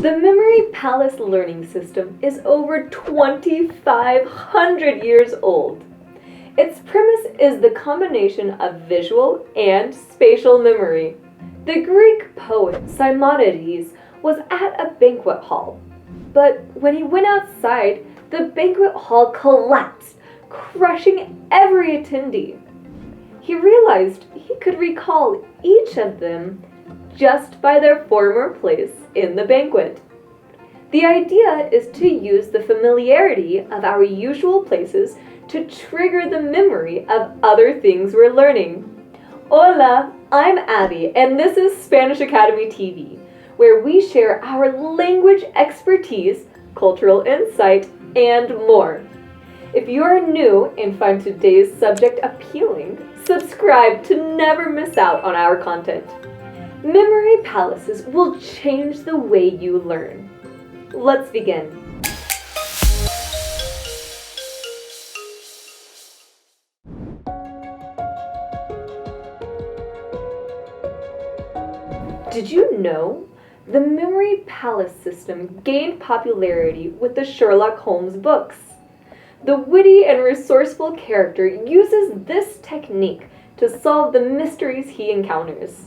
The Memory Palace learning system is over 2,500 years old. Its premise is the combination of visual and spatial memory. The Greek poet Simonides was at a banquet hall, but when he went outside, the banquet hall collapsed, crushing every attendee. He realized he could recall each of them just by their former place in the banquet. The idea is to use the familiarity of our usual places to trigger the memory of other things we're learning. Hola, I'm Abby, and this is Spanish Academy TV, where we share our language expertise, cultural insight, and more. If you're new and find today's subject appealing, subscribe to never miss out on our content. Memory palaces will change the way you learn. Let's begin. Did you know? The Memory Palace system gained popularity with the Sherlock Holmes books. The witty and resourceful character uses this technique to solve the mysteries he encounters.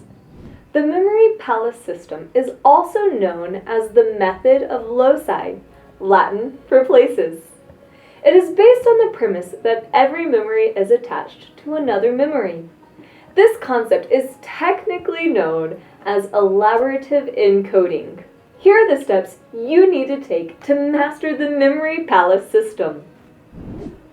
The Memory Palace system is also known as the method of loci, Latin for places. It is based on the premise that every memory is attached to another memory. This concept is technically known as elaborative encoding. Here are the steps you need to take to master the Memory Palace system.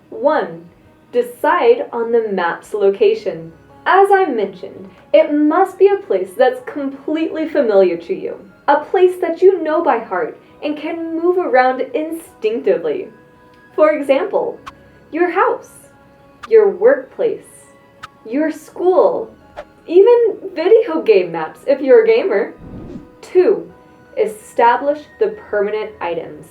1. Decide on the map's location. As I mentioned, it must be a place that's completely familiar to you, a place that you know by heart and can move around instinctively. For example, your house, your workplace, your school, even video game maps if you're a gamer. 2. Establish the permanent items.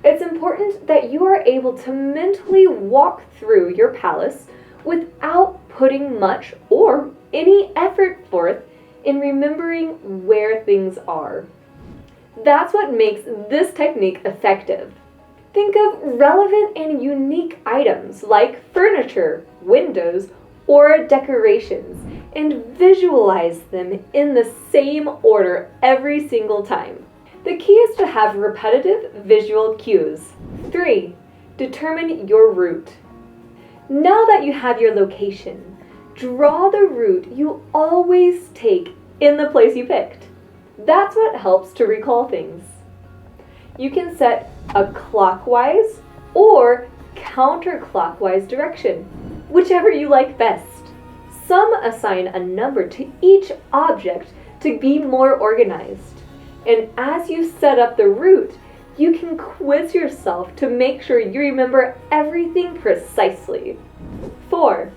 It's important that you are able to mentally walk through your palace without putting much or any effort forth in remembering where things are. That's what makes this technique effective. Think of relevant and unique items like furniture, windows, or decorations and visualize them in the same order every single time. The key is to have repetitive visual cues. 3. Determine your route. Now that you have your location, draw the route you always take in the place you picked. That's what helps to recall things. You can set a clockwise or counterclockwise direction, whichever you like best. Some assign a number to each object to be more organized. And as you set up the route, you can quiz yourself to make sure you remember everything precisely. 4.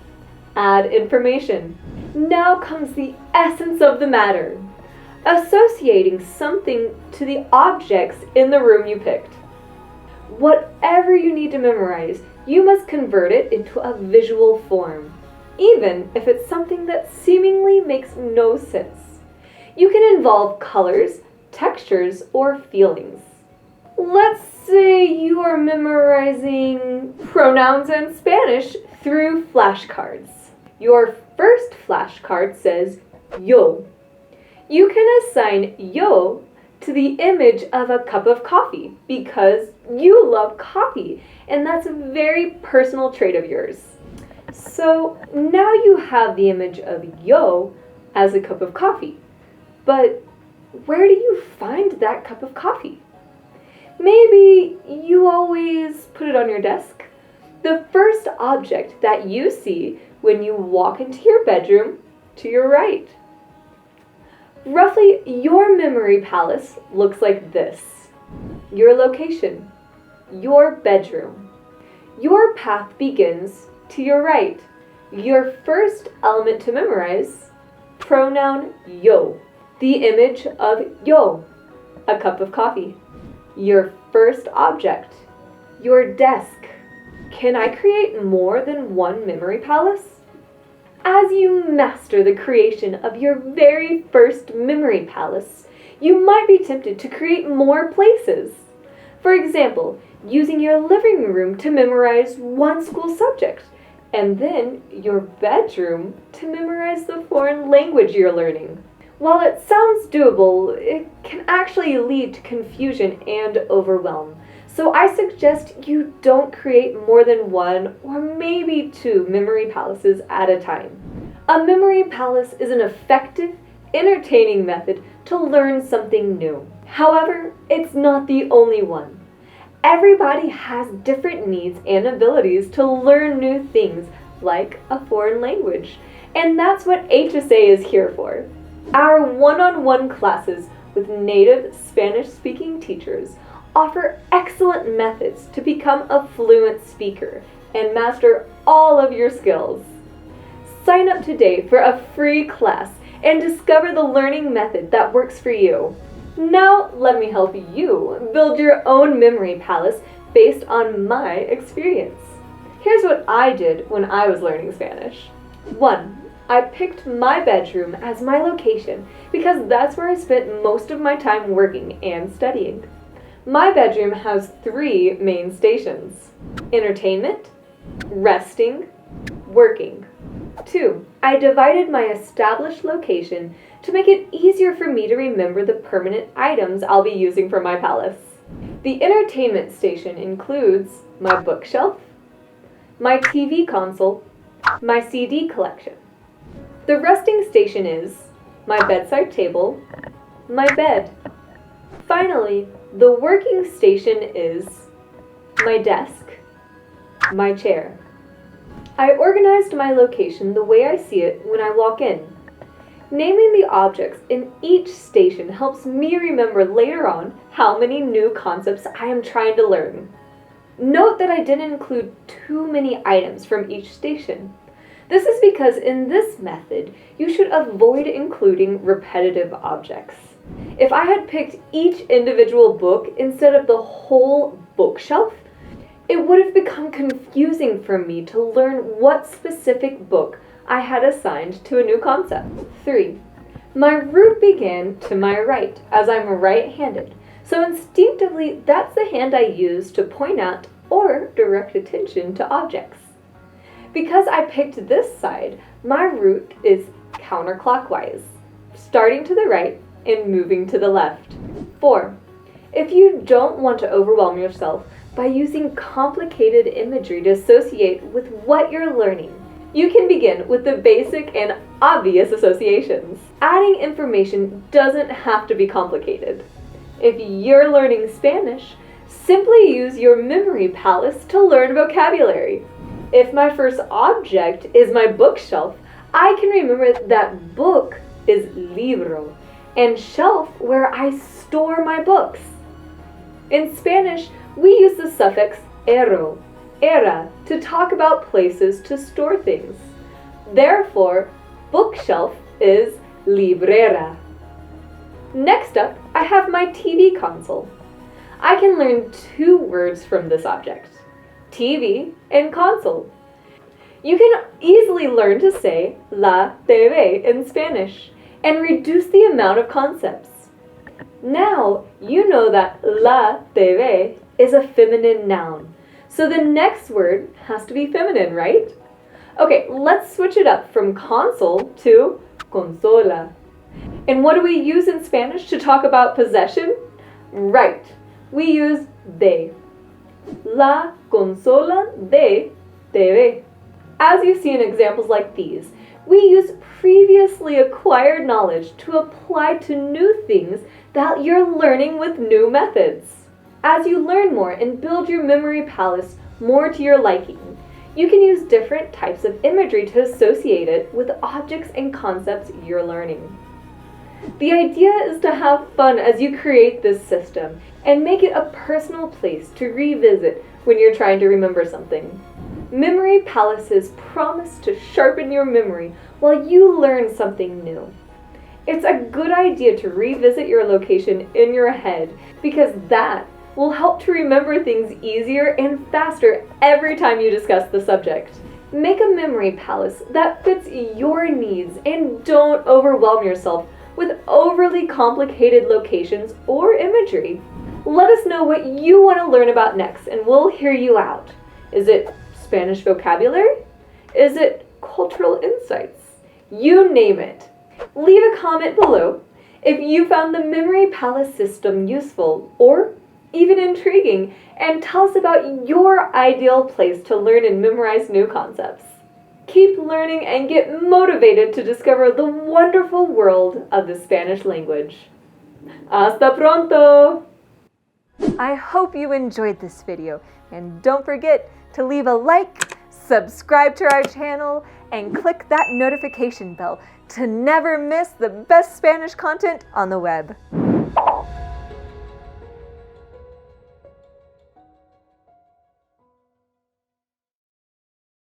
Add information. Now comes the essence of the matter. Associating something to the objects in the room you picked. Whatever you need to memorize, you must convert it into a visual form, even if it's something that seemingly makes no sense. You can involve colors, textures, or feelings. Let's say you are memorizing pronouns in Spanish through flashcards. Your first flashcard says yo. You can assign yo to the image of a cup of coffee because you love coffee, and that's a very personal trait of yours. So now you have the image of yo as a cup of coffee. But where do you find that cup of coffee? Maybe you always put it on your desk. The first object that you see when you walk into your bedroom to your right. Roughly, your memory palace looks like this. Your location, your bedroom. Your path begins to your right. Your first element to memorize, pronoun yo. The image of yo, a cup of coffee. Your first object, your desk. Can I create more than one memory palace? As you master the creation of your very first memory palace, You might be tempted to create more places. For example, using your living room to memorize one school subject, and then your bedroom to memorize the foreign language you're learning. While it sounds doable, it can actually lead to confusion and overwhelm. So I suggest you don't create more than one or maybe two memory palaces at a time. A memory palace is an effective, entertaining method to learn something new. However, it's not the only one. Everybody has different needs and abilities to learn new things, like a foreign language. And that's what HSA is here for. Our one-on-one classes with native Spanish-speaking teachers offer excellent methods to become a fluent speaker and master all of your skills. Sign up today for a free class and discover the learning method that works for you. Now, let me help you build your own memory palace based on my experience. Here's what I did when I was learning Spanish. 1. I picked my bedroom as my location because that's where I spent most of my time working and studying. My bedroom has 3 main stations: entertainment, resting, working. 2. I divided my established location to make it easier for me to remember the permanent items I'll be using for my palace. The entertainment station includes my bookshelf, my TV console, my CD collection. The resting station is my bedside table, my bed. Finally, the working station is my desk, my chair. I organized my location the way I see it when I walk in. Naming the objects in each station helps me remember later on how many new concepts I am trying to learn. Note that I didn't include too many items from each station. This is because in this method, you should avoid including repetitive objects. If I had picked each individual book instead of the whole bookshelf, it would have become confusing for me to learn what specific book I had assigned to a new concept. 3. My route began to my right, as I'm right-handed, so instinctively that's the hand I use to point out or direct attention to objects. Because I picked this side, my route is counterclockwise, starting to the right and moving to the left. 4. If you don't want to overwhelm yourself by using complicated imagery to associate with what you're learning, you can begin with the basic and obvious associations. Adding information doesn't have to be complicated. If you're learning Spanish, simply use your memory palace to learn vocabulary. If my first object is my bookshelf, I can remember that book is libro, and shelf where I store my books. In Spanish, we use the suffix ero, era, to talk about places to store things. Therefore, bookshelf is librera. Next up, I have my TV console. I can learn 2 words from this object: TV and console. You can easily learn to say la TV in Spanish and reduce the amount of concepts. Now you know that la TV is a feminine noun, so the next word has to be feminine, right? Okay, let's switch it up from console to consola. And what do we use in Spanish to talk about possession? Right, we use de. La consola de TV. As you see in examples like these, we use previously acquired knowledge to apply to new things that you're learning with new methods. As you learn more and build your memory palace more to your liking, you can use different types of imagery to associate it with objects and concepts you're learning. The idea is to have fun as you create this system and make it a personal place to revisit when you're trying to remember something. Memory palaces promise to sharpen your memory while you learn something new. It's a good idea to revisit your location in your head because that will help to remember things easier and faster every time you discuss the subject. Make a memory palace that fits your needs and don't overwhelm yourself with overly complicated locations or imagery. Let us know what you want to learn about next and we'll hear you out. Is it Spanish vocabulary? Is it cultural insights? You name it. Leave a comment below if you found the memory palace system useful or even intriguing, and tell us about your ideal place to learn and memorize new concepts. Keep learning and get motivated to discover the wonderful world of the Spanish language. Hasta pronto! I hope you enjoyed this video, and don't forget to leave a like, subscribe to our channel, and click that notification bell to never miss the best Spanish content on the web.